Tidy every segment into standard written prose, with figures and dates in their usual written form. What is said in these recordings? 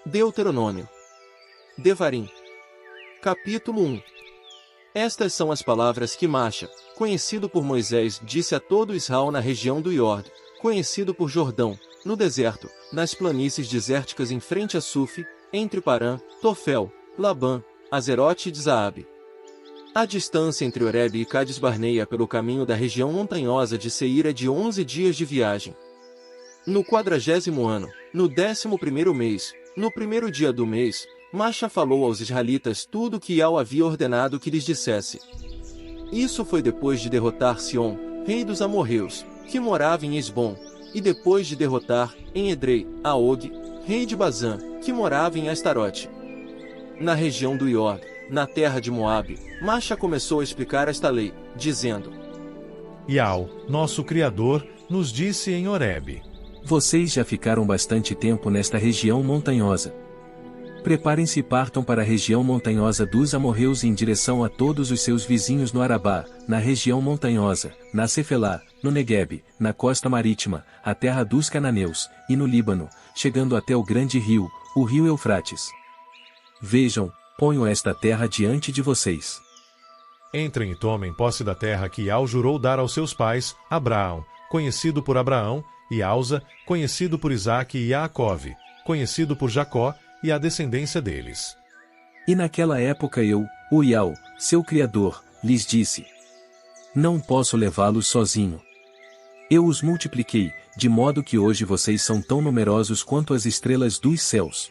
Deuteronômio. Devarim. Capítulo 1. Estas são as palavras que Masha, conhecido por Moisés, disse a todo Israel na região do Iordo, conhecido por Jordão, no deserto, nas planícies desérticas em frente a Suf, entre Parã, Tofel, Labã, Azerote e Zaabe. A distância entre Horebe e Cades Barneia pelo caminho da região montanhosa de Seir é de 11 dias de viagem. No 40º ano, no 11º mês, no primeiro dia do mês, Masha falou aos israelitas tudo o que Iau havia ordenado que lhes dissesse. Isso foi depois de derrotar Sion, rei dos amorreus, que morava em Esbom, e depois de derrotar, em Edrei, a Og, rei de Bazã, que morava em Astarote. Na região do Iordo, na terra de Moabe, Masha começou a explicar esta lei, dizendo: Iau, nosso Criador, nos disse em Horebe: Vocês já ficaram bastante tempo nesta região montanhosa. Preparem-se e partam para a região montanhosa dos amorreus em direção a todos os seus vizinhos no Arabá, na região montanhosa, na Cefelá, no Neguebe, na costa marítima, a terra dos cananeus, e no Líbano, chegando até o grande rio, o rio Eufrates. Vejam, ponho esta terra diante de vocês. Entrem e tomem posse da terra que Iau jurou dar aos seus pais, Abraão, conhecido por Abraão, e Ausa, conhecido por Isaque e Jaacove, conhecido por Jacó, e a descendência deles. E naquela época eu, o Iau, seu Criador, lhes disse: Não posso levá-los sozinho. Eu os multipliquei, de modo que hoje vocês são tão numerosos quanto as estrelas dos céus.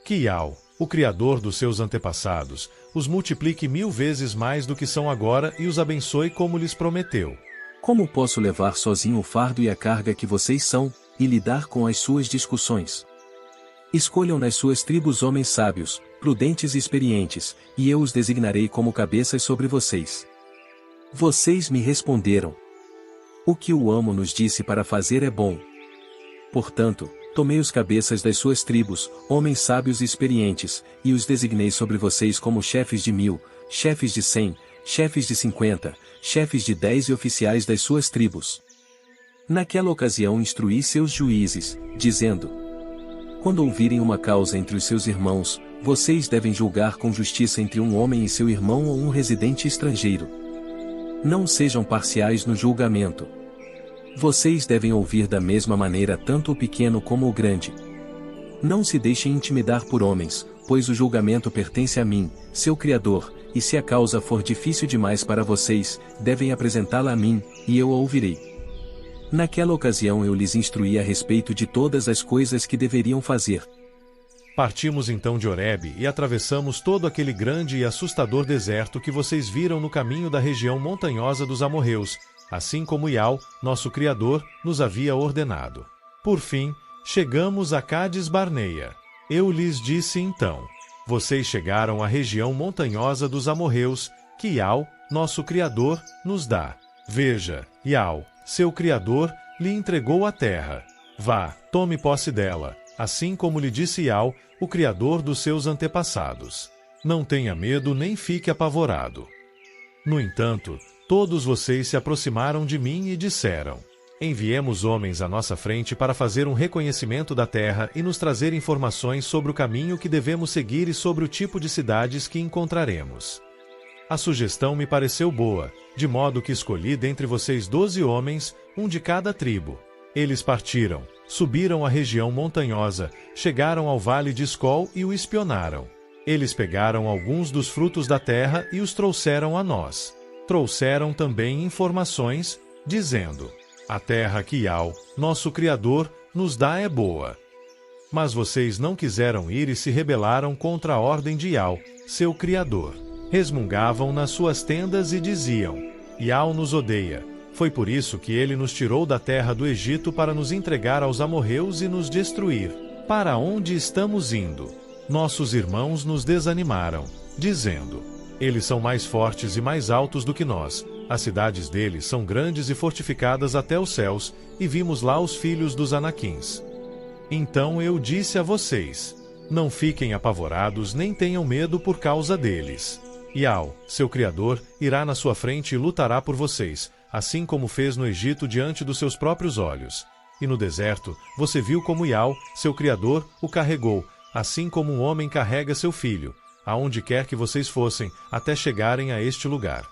Que Iau, o Criador dos seus antepassados, os multiplique 1000 vezes mais do que são agora e os abençoe como lhes prometeu. Como posso levar sozinho o fardo e a carga que vocês são, e lidar com as suas discussões? Escolham nas suas tribos homens sábios, prudentes e experientes, e eu os designarei como cabeças sobre vocês. Vocês me responderam: O que o amo nos disse para fazer é bom. Portanto, tomei os cabeças das suas tribos, homens sábios e experientes, e os designei sobre vocês como chefes de 1000, chefes de 100, chefes de 50, chefes de 10 e oficiais das suas tribos. Naquela ocasião instruí seus juízes, dizendo: Quando ouvirem uma causa entre os seus irmãos, vocês devem julgar com justiça entre um homem e seu irmão ou um residente estrangeiro. Não sejam parciais no julgamento. Vocês devem ouvir da mesma maneira tanto o pequeno como o grande. Não se deixem intimidar por homens, pois o julgamento pertence a mim, seu Criador, e se a causa for difícil demais para vocês, devem apresentá-la a mim, e eu a ouvirei. Naquela ocasião eu lhes instruí a respeito de todas as coisas que deveriam fazer. Partimos então de Horebe e atravessamos todo aquele grande e assustador deserto que vocês viram no caminho da região montanhosa dos amorreus, assim como Iau, nosso Criador, nos havia ordenado. Por fim, chegamos a Cades Barneia. Eu lhes disse então: Vocês chegaram à região montanhosa dos amorreus, que Iau, nosso Criador, nos dá. Veja, Iau, seu Criador, lhe entregou a terra. Vá, tome posse dela, assim como lhe disse Iau, o Criador dos seus antepassados. Não tenha medo nem fique apavorado. No entanto, todos vocês se aproximaram de mim e disseram: Enviemos homens à nossa frente para fazer um reconhecimento da terra e nos trazer informações sobre o caminho que devemos seguir e sobre o tipo de cidades que encontraremos. A sugestão me pareceu boa, de modo que escolhi dentre vocês 12 homens, um de cada tribo. Eles partiram, subiram a região montanhosa, chegaram ao vale de Escol e o espionaram. Eles pegaram alguns dos frutos da terra e os trouxeram a nós. Trouxeram também informações, dizendo: A terra que Iau, nosso Criador, nos dá é boa. Mas vocês não quiseram ir e se rebelaram contra a ordem de Iau, seu Criador. Resmungavam nas suas tendas e diziam: Iau nos odeia. Foi por isso que ele nos tirou da terra do Egito para nos entregar aos amorreus e nos destruir. Para onde estamos indo? Nossos irmãos nos desanimaram, dizendo: Eles são mais fortes e mais altos do que nós. As cidades deles são grandes e fortificadas até os céus, e vimos lá os filhos dos Anaquins. Então eu disse a vocês: Não fiquem apavorados nem tenham medo por causa deles. Iau, seu Criador, irá na sua frente e lutará por vocês, assim como fez no Egito diante dos seus próprios olhos. E no deserto, você viu como Iau, seu Criador, o carregou, assim como um homem carrega seu filho, aonde quer que vocês fossem, até chegarem a este lugar.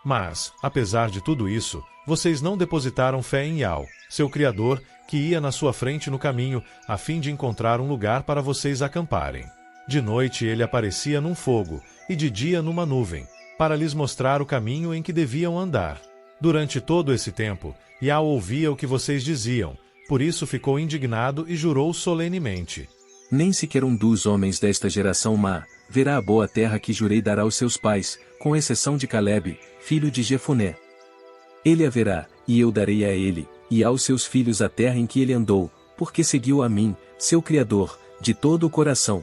Mas, apesar de tudo isso, vocês não depositaram fé em Iau, seu Criador, que ia na sua frente no caminho, a fim de encontrar um lugar para vocês acamparem. De noite ele aparecia num fogo, e de dia numa nuvem, para lhes mostrar o caminho em que deviam andar. Durante todo esse tempo, Iau ouvia o que vocês diziam, por isso ficou indignado e jurou solenemente: Nem sequer um dos homens desta geração má verá a boa terra que jurei dar aos seus pais, com exceção de Calebe, filho de Jefoné. Ele a verá, e eu darei a ele, e aos seus filhos a terra em que ele andou, porque seguiu a mim, seu Criador, de todo o coração.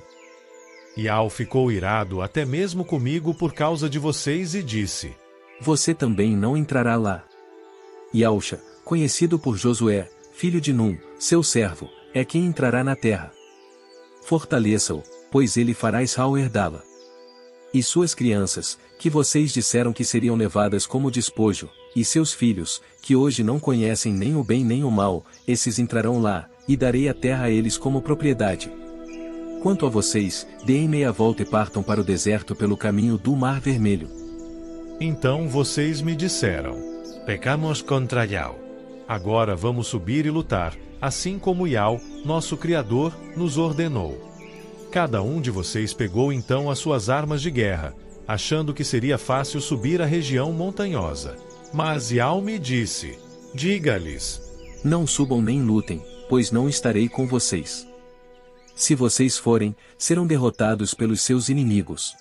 Iau ficou irado até mesmo comigo por causa de vocês e disse: Você também não entrará lá. Iaúxa, conhecido por Josué, filho de Num, seu servo, é quem entrará na terra. Fortaleça-o, pois ele fará Israel herdá-la. E suas crianças, que vocês disseram que seriam levadas como despojo, e seus filhos, que hoje não conhecem nem o bem nem o mal, esses entrarão lá, e darei a terra a eles como propriedade. Quanto a vocês, deem meia volta e partam para o deserto pelo caminho do Mar Vermelho. Então vocês me disseram: Pecamos contra Iau. Agora vamos subir e lutar, assim como Iau, nosso Criador, nos ordenou. Cada um de vocês pegou então as suas armas de guerra, achando que seria fácil subir a região montanhosa. Mas Iau me disse: Diga-lhes: Não subam nem lutem, pois não estarei com vocês. Se vocês forem, serão derrotados pelos seus inimigos.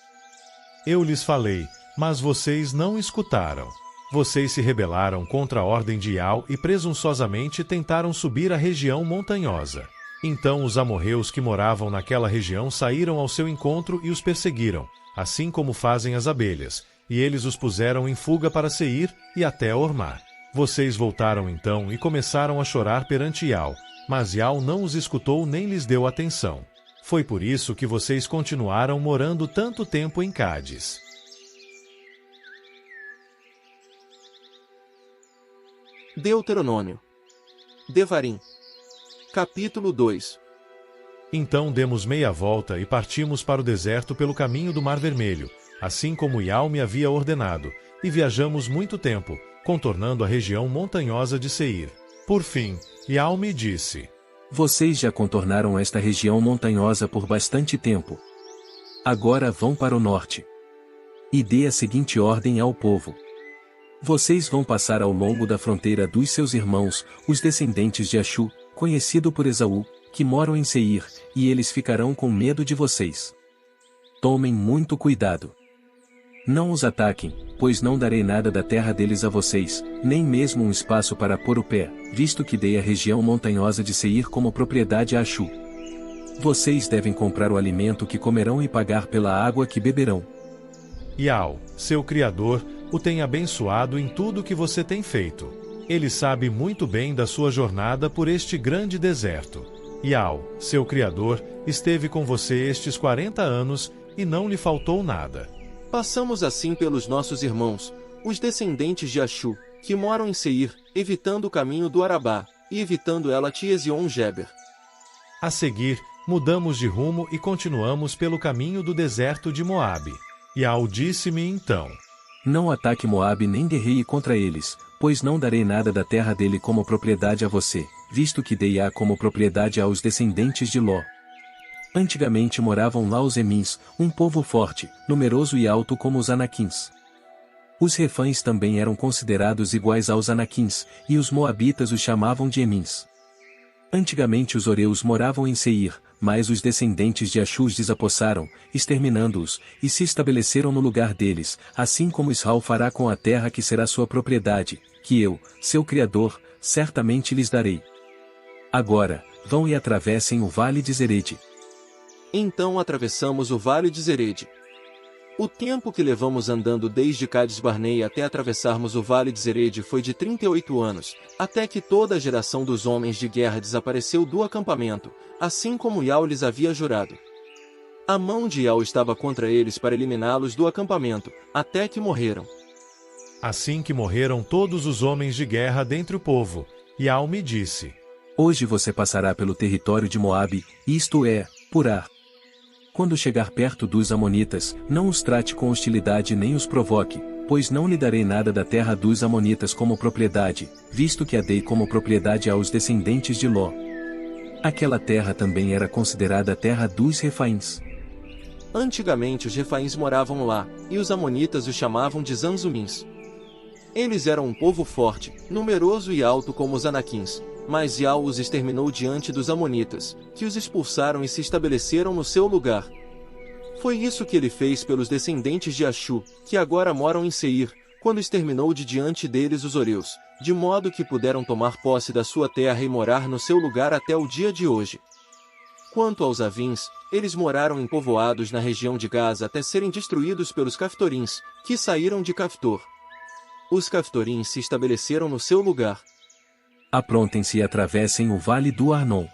Eu lhes falei, mas vocês não escutaram. Vocês se rebelaram contra a ordem de Iau e presunçosamente tentaram subir a região montanhosa. Então os amorreus que moravam naquela região saíram ao seu encontro e os perseguiram, assim como fazem as abelhas, e eles os puseram em fuga para Seir e até Ormá. Vocês voltaram então e começaram a chorar perante Iau, mas Iau não os escutou nem lhes deu atenção. Foi por isso que vocês continuaram morando tanto tempo em Cádiz. Deuteronômio. Devarim. Capítulo 2. Então demos meia volta e partimos para o deserto pelo caminho do Mar Vermelho, assim como Iau me havia ordenado, e viajamos muito tempo, contornando a região montanhosa de Seir. Por fim, Iau me disse: Vocês já contornaram esta região montanhosa por bastante tempo. Agora vão para o norte. E dê a seguinte ordem ao povo. Vocês vão passar ao longo da fronteira dos seus irmãos, os descendentes de Achu, conhecido por Esaú, que moram em Seir, e eles ficarão com medo de vocês. Tomem muito cuidado. Não os ataquem, pois não darei nada da terra deles a vocês, nem mesmo um espaço para pôr o pé, visto que dei a região montanhosa de Seir como propriedade a Achu. Vocês devem comprar o alimento que comerão e pagar pela água que beberão. Iau, seu Criador, o tem abençoado em tudo o que você tem feito. Ele sabe muito bem da sua jornada por este grande deserto. Iau, seu Criador, esteve com você estes 40 anos e não lhe faltou nada. Passamos assim pelos nossos irmãos, os descendentes de Achu, que moram em Seir, evitando o caminho do Arabá, e evitando Elat e Ezion-Geber. A seguir, mudamos de rumo e continuamos pelo caminho do deserto de Moabe. Iau disse-me então: Não ataque Moabe nem guerreie contra eles, pois não darei nada da terra dele como propriedade a você, visto que dei-a como propriedade aos descendentes de Ló. Antigamente moravam lá os Emins, um povo forte, numeroso e alto como os Anaquins. Os Refães também eram considerados iguais aos Anaquins, e os Moabitas os chamavam de Emins. Antigamente os Oreus moravam em Seir, mas os descendentes de Achu os desapossaram, exterminando-os, e se estabeleceram no lugar deles, assim como Israel fará com a terra que será sua propriedade, que eu, seu Criador, certamente lhes darei. Agora, vão e atravessem o vale de Zerede. Então atravessamos o vale de Zerede. O tempo que levamos andando desde Cádiz Barnei até atravessarmos o vale de Zerede foi de 38 anos, até que toda a geração dos homens de guerra desapareceu do acampamento, assim como Iau lhes havia jurado. A mão de Iau estava contra eles para eliminá-los do acampamento, até que morreram. Assim que morreram todos os homens de guerra dentre o povo, Iau me disse: Hoje você passará pelo território de Moabe, isto é, por Ar. quando chegar perto dos amonitas, não os trate com hostilidade nem os provoque, pois não lhe darei nada da terra dos amonitas como propriedade, visto que a dei como propriedade aos descendentes de Ló. Aquela terra também era considerada a terra dos Refaíns. Antigamente os Refaíns moravam lá, e os amonitas os chamavam de Zanzumins. Eles eram um povo forte, numeroso e alto como os Anaquins, mas Ial os exterminou diante dos amonitas, que os expulsaram e se estabeleceram no seu lugar. Foi isso que ele fez pelos descendentes de Achu, que agora moram em Seir, quando exterminou de diante deles os Oreus, de modo que puderam tomar posse da sua terra e morar no seu lugar até o dia de hoje. Quanto aos Avins, eles moraram em povoados na região de Gaza até serem destruídos pelos Caftorins, que saíram de Caftor. Os Caftorins se estabeleceram no seu lugar. Aprontem-se e atravessem o vale do Arnon.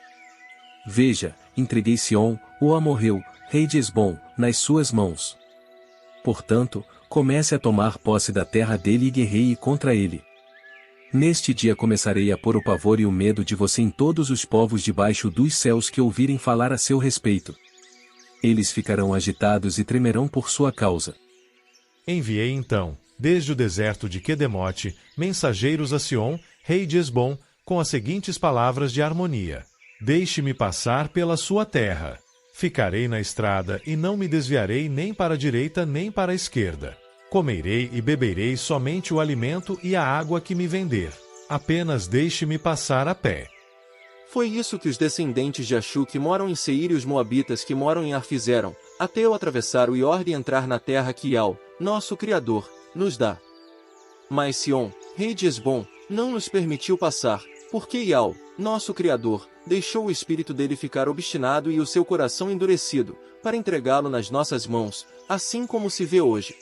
Veja, entreguei Sion, o amorreu, rei de Esbom, nas suas mãos. Portanto, comece a tomar posse da terra dele e guerreie contra ele. Neste dia começarei a pôr o pavor e o medo de você em todos os povos debaixo dos céus que ouvirem falar a seu respeito. Eles ficarão agitados e tremerão por sua causa. Enviei então, desde o deserto de Quedemote, mensageiros a Sion, rei de Esbom, com as seguintes palavras de harmonia: Deixe-me passar pela sua terra. Ficarei na estrada e não me desviarei nem para a direita nem para a esquerda. Comerei e beberei somente o alimento e a água que me vender. Apenas deixe-me passar a pé. Foi isso que os descendentes de Achu que moram em Seir e os moabitas que moram em Ar fizeram, até eu atravessar o Iorde e entrar na terra que Ial, nosso Criador, nos dá. Mas Sion, rei de Esbom, não nos permitiu passar, porque Ial, nosso Criador, deixou o espírito dele ficar obstinado e o seu coração endurecido, para entregá-lo nas nossas mãos, assim como se vê hoje.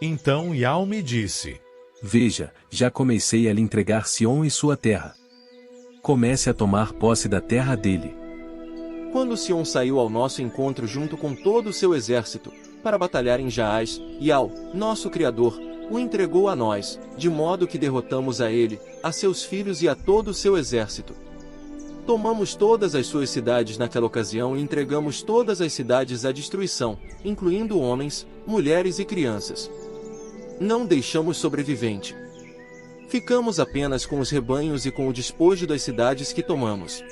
Então Ial me disse: Veja, já comecei a lhe entregar Sion e sua terra. Comece a tomar posse da terra dele. Quando Sion saiu ao nosso encontro junto com todo o seu exército, para batalhar em Jaás, Ial, nosso Criador, o entregou a nós, de modo que derrotamos a ele, a seus filhos e a todo o seu exército. Tomamos todas as suas cidades naquela ocasião e entregamos todas as cidades à destruição, incluindo homens, mulheres e crianças. Não deixamos sobrevivente. Ficamos apenas com os rebanhos e com o despojo das cidades que tomamos.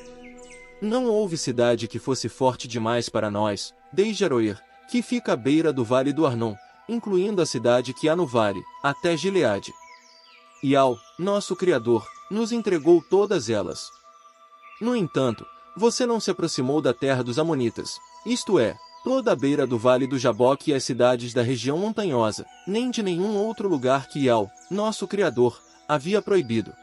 Não houve cidade que fosse forte demais para nós, desde Aroer, que fica à beira do vale do Arnon, incluindo a cidade que há no vale, até Gileade. Ial, nosso Criador, nos entregou todas elas. No entanto, você não se aproximou da terra dos Amonitas, isto é, toda a beira do vale do Jaboque e as cidades da região montanhosa, nem de nenhum outro lugar que Ial, nosso Criador, havia proibido.